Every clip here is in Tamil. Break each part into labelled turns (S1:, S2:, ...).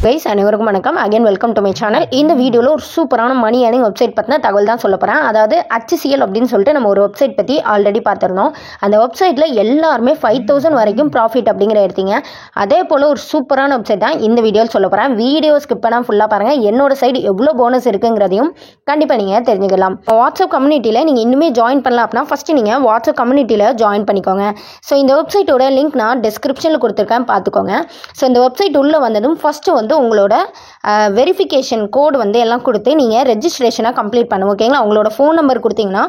S1: கைஸ் அனைவருக்கும் வணக்கம். Again welcome to my channel. இந்த வீடியோவில் ஒரு சூப்பரான மணி ஏர்னிங் வெப்சைட் பற்றின தகவல் தான் சொல்ல போகிறேன். அதாவது HCL அப்படின்னு சொல்லிட்டு நம்ம ஒரு வெப்சைட் பற்றி ஆல்ரெடி பார்த்துருந்தோம். அந்த வெப்சைட்டில் எல்லாருமே 5000 வரைக்கும் ப்ராஃபிட் அப்படிங்கிற எடுத்தீங்க. அதே போல் ஒரு சூப்பரான வெப்சைட் தான் இந்த வீடியோவில் சொல்ல போகிறேன். வீடியோ ஸ்கிப் பண்ணால் ஃபுல்லாக பாருங்கள். என்னோட சைடு எவ்வளோ போனஸ் இருக்குங்கிறதையும் கண்டிப்பாக நீங்கள் தெரிஞ்சுக்கலாம். வாட்ஸ்அப் கம்யூனிட்டியில் நீங்கள் இன்னுமே ஜாயின் பண்ணலாம் அப்படின்னா ஃபஸ்ட்டு நீங்கள் வாட்ஸ்அப் கம்யூனிட்டியில் ஜாயின் பண்ணிக்கோங்க. ஸோ இந்த வெப்சைட்டோட லிங்க் நான் டிஸ்கிரிப்ஷனில் கொடுத்துருக்கேன், பார்த்துக்கோங்க. ஸோ இந்த வெப்சைட் உள்ளே வந்ததும் ஃபஸ்ட்டு வந்து உங்களோட வெரிஃபிகேஷன் கோடு வந்து எல்லாம் கொடுத்து நீங்கள் ரெஜிஸ்ட்ரேஷனாக கம்ப்ளீட் பண்ணுவோம். ஓகேங்களா? உங்களோட ஃபோன் நம்பர் கொடுத்தீங்கன்னா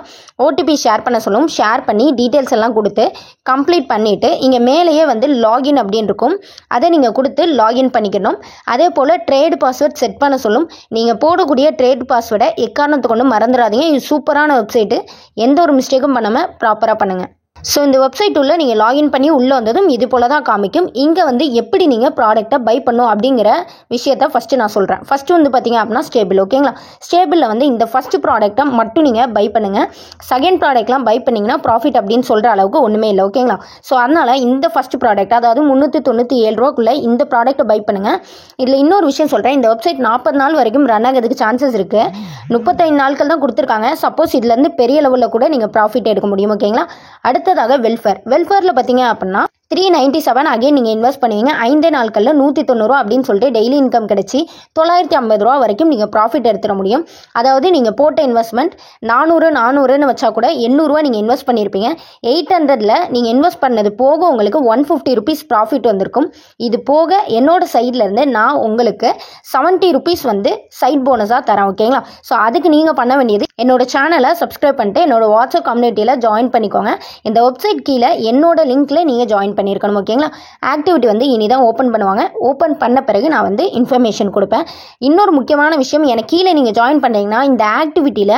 S1: OTP ஷேர் பண்ண சொல்லும். ஷேர் பண்ணி டீட்டெயில்ஸ் எல்லாம் கொடுத்து கம்ப்ளீட் பண்ணிவிட்டு இங்கே மேலேயே வந்து லாகின் அப்படின்னு இருக்கும். அதை நீங்கள் கொடுத்து லாகின் பண்ணிக்கணும். அதே போல் ட்ரேட் பாஸ்வேர்ட் செட் பண்ண சொல்லும். நீங்கள் போடக்கூடிய ட்ரேட் பாஸ்வேர்டை எக்காரணத்தை கொண்டு மறந்துடாதீங்க. இது சூப்பரான வெப்சைட்டு. எந்த ஒரு மிஸ்டேக்கும் பண்ணாமல் ப்ராப்பராக பண்ணுங்கள். ஸோ இந்த வெப்சைட் உள்ள நீங்கள் லாகின் பண்ணி உள்ளே வந்ததும் இது போல் தான் காமிக்கும். இங்கே வந்து எப்படி நீங்கள் ப்ராடக்ட்டை பை பண்ணும் அப்படிங்கிற விஷயத்தை ஃபஸ்ட்டு நான் சொல்கிறேன். ஃபஸ்ட்டு வந்து பார்த்தீங்க அப்படின்னா ஸ்டேபிள். ஓகேங்களா? ஸ்டேபிளில் வந்து இந்த ஃபஸ்ட்டு ப்ராடக்ட்டை மட்டும் நீங்கள் பை பண்ணுங்கள். செகண்ட் ப்ராடக்ட்லாம் பை பண்ணிங்கன்னா ப்ராஃபிட் அப்படின்னு சொல்கிற அளவுக்கு ஒன்றுமே இல்லை. ஓகேங்களா? ஸோ அதனால் இந்த ஃபஸ்ட்டு ப்ராடக்ட், அதாவது 397 ரூபாக்குள்ளே இந்த ப்ராடக்ட்டை பை பண்ணுங்கள். இதில் இன்னொரு விஷயம் சொல்கிறேன். இந்த வெப்சைட் 40 நாள் வரைக்கும் ரன் ஆகிறதுக்கு சான்சஸ் இருக்குது. 35 நாட்கள் தான் கொடுத்துருக்காங்க. சப்போஸ் இதுலேருந்து பெரிய லெவலில் கூட நீங்கள் ப்ராஃபிட் எடுக்க முடியும். ஓகேங்களா? அடுத்ததாக வெல்ஃபேரில் பார்த்தீங்க அப்படின்னா 397 அகைன் நீங்கள் இன்வெஸ்ட் பண்ணுவீங்க. 5 நாட்களில் 190 ரூபா அப்படின்னு சொல்லிட்டு டெய்லி இன்கம் கிடச்சி 950 ரூபா வரைக்கும் நீங்கள் ப்ராஃபிட் எடுத்துட முடியும். அதாவது நீங்கள் போட்ட இன்வெஸ்ட்மெண்ட் 400 வச்சா கூட 800 ரூபா நீங்கள் இன்வெஸ்ட் பண்ணியிருப்பீங்க. 800ல் நீங்கள் இன்வெஸ்ட் பண்ணது போக உங்களுக்கு 150 ருபீஸ் ப்ராஃபிட் வந்திருக்கும். இது போக என்னோட சைட்லேருந்து நான் உங்களுக்கு 70 ருபீஸ் வந்து சைட் போனஸாக தரேன். ஓகேங்களா? ஸோ அதுக்கு நீங்கள் பண்ண வேண்டியது என்னோட சேனலை சப்ஸ்கிரைப் பண்ணிட்டு என்னோட வாட்ஸ்அப் கம்யூனிட்டியில் ஜாயின் பண்ணிக்கோங்க. இந்த வெப்சைட் கீழே என்னோட லிங்க்கில் நீங்கள் ஜாயின் பண்ணியிருக்கணும். ஓகேங்களா? ஆக்டிவிட்டி வந்து இனி தான் ஓப்பன் பண்ணுவாங்க. ஓப்பன் பண்ண பிறகு நான் வந்து இன்ஃபர்மேஷன் கொடுப்பேன். இன்னொரு முக்கியமான விஷயம், எனக்கு கீழே நீங்கள் ஜாயின் பண்ணுறீங்கன்னா இந்த ஆக்டிவிட்டியில்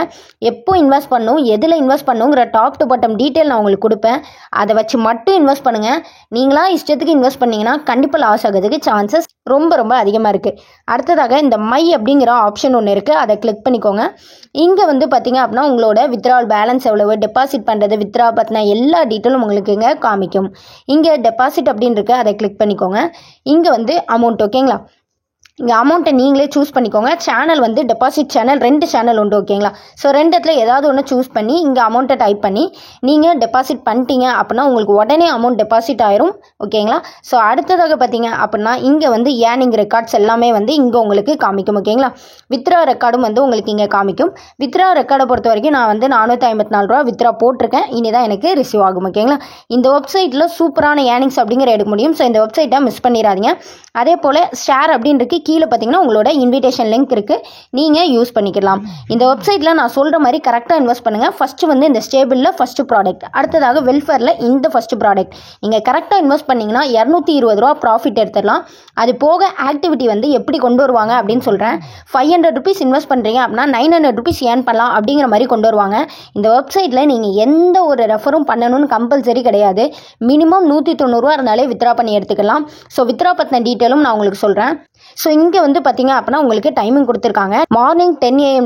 S1: எப்போ இன்வெஸ்ட் பண்ணணும், எதில் இன்வெஸ்ட் பண்ணணுங்கிற டாப் டு பாட்டம் டீட்டெயில் நான் உங்களுக்கு கொடுப்பேன். அதை வச்சு மட்டும் இன்வெஸ்ட் பண்ணுங்கள். நீங்களா இஷ்டத்துக்கு இன்வெஸ்ட் பண்ணிங்கன்னா கண்டிப்பாக லாஸ் ஆகிறதுக்கு சான்சஸ் ரொம்ப அதிகமாக இருக்குது. அடுத்ததாக இந்த மை அப்படிங்கிற ஆப்ஷன் ஒன்று இருக்குது. அதை கிளிக் பண்ணிக்கோங்க. இங்கே வந்து பார்த்தீங்க அப்படின்னா உங்களோட வித்ட்ராவல் பேலன்ஸ் எவ்வளவு, டெபாசிட் பண்ணுறது, வித்ட்ரா பற்றின எல்லா டீட்டெயிலும் உங்களுக்கு இங்கே காமிக்கும். இங்கே டெபாசிட் அப்படின்னு இருக்கு, அதை கிளிக் பண்ணிக்கோங்க. இங்கே வந்து அமௌண்ட். ஓகேங்களா? இங்கே அமௌண்ட்டை நீங்களே சூஸ் பண்ணிக்கோங்க. சேனல் வந்து டெபாசிட் சேனல் 2 சேனல் உண்டு. ஓகேங்களா? ஸோ 2த்தில் ஏதாவது ஒன்று சூஸ் பண்ணி இங்கே அமௌண்ட்டை டைப் பண்ணி நீங்கள் டெபாசிட் பண்ணிட்டீங்க அப்படின்னா உங்களுக்கு உடனே அமௌண்ட் டெபாசிட் ஆயிரும். ஓகேங்களா? ஸோ அடுத்ததாக பார்த்தீங்க அப்படின்னா இங்கே வந்து ஏர்னிங் ரெக்கார்ட்ஸ் எல்லாமே வந்து இங்கே உங்களுக்கு காமிக்கும். ஓகேங்களா? வித்ரா ரெக்கார்டும் வந்து உங்களுக்கு இங்கே காமிக்கும். வித்ரா ரெக்கார்டை பொறுத்த வரைக்கும் நான் வந்து 454 ரூபா வித்ரா போட்டிருக்கேன். இனிதான் எனக்கு ரிசீவ் ஆகும். ஓகேங்களா? இந்த வெப்சைட்டில் சூப்பரான ஏர்னிங்ஸ் அப்படிங்கிற எடுக்க முடியும். ஸோ இந்த வெப்சைட்டை மிஸ் பண்ணிடாதீங்க. அதே போல் ஷேர் அப்படின்னு கீழே பார்த்தீங்கன்னா உங்களோட இன்விடேஷன் லிங்க் இருக்குது, நீங்கள் யூஸ் பண்ணிக்கலாம். இந்த வெப்சைட்டில் நான் சொல்கிற மாதிரி கரெக்டாக இன்வெஸ்ட் பண்ணுங்கள். ஃபஸ்ட்டு வந்து இந்த ஸ்டேபிளில் ஃபஸ்ட்டு ப்ராடக்ட், அடுத்ததாக வெல்ஃபேரில் இந்த ஃபஸ்ட்டு ப்ராடக்ட். நீங்கள் கரெக்டாக இன்வெஸ்ட் பண்ணிங்கன்னா 220 ரூபா ப்ராஃபிட் எடுத்துடலாம். அது போக ஆக்டிவிட்டி வந்து எப்படி கொண்டு வருவாங்க அப்படின்னு சொல்கிறேன். 500 ருபீஸ் இன்வெஸ்ட் பண்ணுறீங்க அப்படின்னா 900 ருபீஸ் ஏர்ன் பண்ணலாம் அப்படிங்கிற மாதிரி கொண்டு வருவாங்க. இந்த வெப்சைட்டில் நீங்கள் எந்த ஒரு ரெஃபரும் பண்ணணும்னு கம்பல்சரி கிடையாது. மினிமம் 190 ரூபா இருந்தாலே வித்ரா பண்ணி எடுத்துக்கலாம். ஸோ வித்ரா பற்றின டீட்டெயிலும் நான் உங்களுக்கு சொல்கிறேன். ஸோ இங்கே வந்து பார்த்தீங்க அப்படின்னா உங்களுக்கு டைமிங் கொடுத்துருக்காங்க. மார்னிங் 10 AM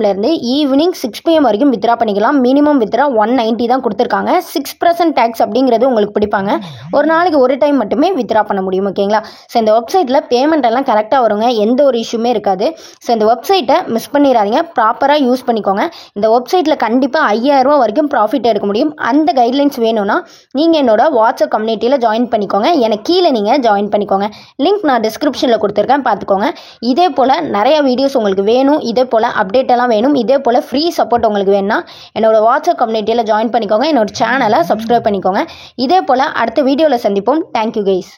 S1: ஈவினிங் 6 PM வரைக்கும் வித்ரா பண்ணிக்கலாம். மினிமம் வித்ரா 190 தான் கொடுத்துருக்காங்க. 6% டேக்ஸ் அப்படிங்கிறது உங்களுக்கு பிடிப்பாங்க. ஒரு நாளைக்கு ஒரு டைம் மட்டுமே வித்ரா பண்ண முடியும். ஓகேங்களா? ஸோ இந்த வெப்சைட்டில் பேமெண்ட் எல்லாம் கரெக்டாக வருங்க. எந்த ஒரு இஷ்யூமே இருக்காது. ஸோ இந்த வெப்சைட்டை மிஸ் பண்ணிடாதீங்க. ப்ராப்பராக யூஸ் பண்ணிக்கோங்க. இந்த வெப்சைட்டில் கண்டிப்பாக 5000 ரூபா வரைக்கும் ப்ராஃபிட் எடுக்க முடியும். அந்த கைட்லைன்ஸ் வேணும்னா நீங்கள் என்னோட வாட்ஸ்அப் கம்யூனிட்டியில் ஜாயின் பண்ணிக்கோங்க. எனக்கு கீழே நீங்கள் ஜாயின் பண்ணிக்கோங்க. லிங்க் நான் டிஸ்கிரிப்ஷனில் கொடுத்துருக்கேன், பார்த்துக்கோங்க. இதே போல் நிறைய வீடியோஸ் உங்களுக்கு வேணும், இதே போல் அப்டேட் எல்லாம் வேணும், இதே போல் ஃப்ரீ சப்போர்ட் உங்களுக்கு வேணும்னா என்னோட வாட்ஸ்அப் கம்யூனிட்டியில் ஜாயின் பண்ணிக்கோங்க. என்னோட சேனலை சப்ஸ்கிரைப் பண்ணிக்கோங்க. இதே போல் அடுத்த வீடியோவில் சந்திப்போம். Thank you guys.